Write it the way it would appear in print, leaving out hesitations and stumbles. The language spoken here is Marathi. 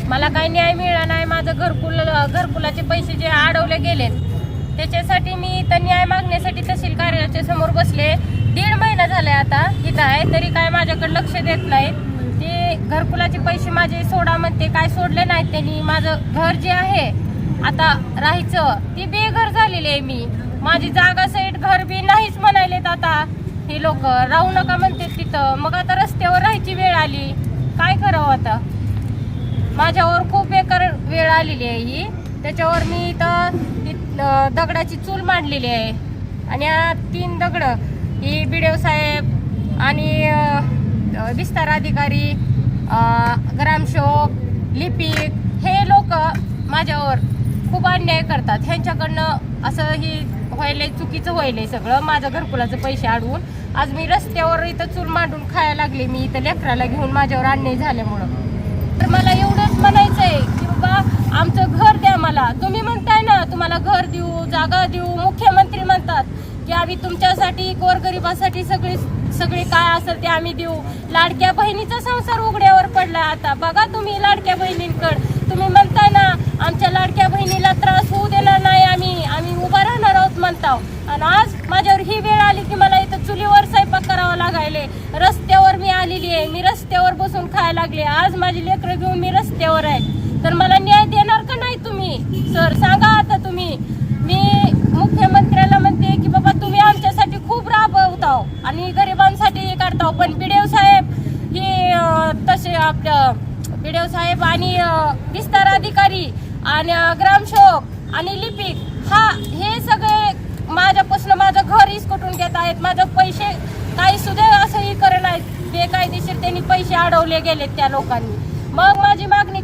मला काही न्याय मिळाला नाही। माझं घरकुलाचे पैसे जे अडवले गेलेत त्याच्यासाठी मी इथं न्याय मागण्यासाठी तहसील कार्यालयाच्या समोर बसले। 1.5 महिना झालाय आता इथं आहे, तरी काय माझ्याकडे लक्ष देत नाहीत। ते घरकुलाचे पैसे माझे सोडा म्हणते, काय सोडले नाहीत त्यांनी। माझं घर जे आहे आता राहायचं ती बेघर झालेली आहे मी। माझी जागा सहित घर बी नाहीच म्हणायलेत आता हे लोक, राहू नका म्हणते तिथं। मग आता रस्त्यावर राहायची वेळ आली, काय करावं आता? माझ्यावर खूप बेकार वेळ आलेली आहे ही। त्याच्यावर मी इथं दगडाची चूल मांडलेली आहे आणि 3 दगड ही BDO साहेब आणि विस्तार अधिकारी, ग्रामसेवक, लिपिक हे लोक माझ्यावर खूप अन्याय करतात। ह्यांच्याकडनं असं ही व्हायलंय, चुकीचं व्हायलंय सगळं। माझं घरकुलाचं पैसे अडवून आज मी रस्त्यावर इथं चूल मांडून खायला लागले मी इथं लेकराला घेऊन, माझ्यावर अन्याय झाल्यामुळं। तर मला एवढंच म्हणायचंय की बाबा आमचं घर द्या मला। तुम्ही म्हणताय ना तुम्हाला घर देऊ, जागा देऊ, मुख्यमंत्री म्हणतात की आम्ही तुमच्यासाठी गोरगरिबासाठी सगळी काय असेल ते आम्ही देऊ। लाडक्या बहिणीचा संसार उघड्यावर पडला आता बघा तुम्ही। लाडक्या बहिणींकडे तुम्ही म्हणताय ना आमच्या लाडक्या बहिणीला त्रास होऊ देणार नाही, आम्ही उभा राहणार आहोत म्हणताव। आणि आज माझ्यावर ही वेळ आली की मला इथं चुलीवर स्वयंपाक करावा लागायले। रस्त्यावर मी आलेली आहे, मी रस्त्यावर बसून खायला लागले। आज माझी लेकरं घेऊन मी रस्त्यावर आहे, तर मला न्याय देणार का नाही तुम्ही? सर सांगा आता तुम्ही। मी मुख्यमंत्र्याला म्हणते की बाबा तुम्ही आमच्यासाठी खूप राबवताव आणि गरिबांसाठी हे करताव, पण BDO साहेब हे तसे आपल्या BDO साहेब आणि विस्तार अधिकारी आणि ग्रामसेवक आणि लिपिक हे सगळे माझ्यापासून माझं घर हिसकटून घेत आहेत। माझं पैसे काही सुद्धा असंही करत नाहीत, बेकायदेशीर त्यांनी पैसे अडवले गेलेत त्या लोकांनी। मग माझी मागणी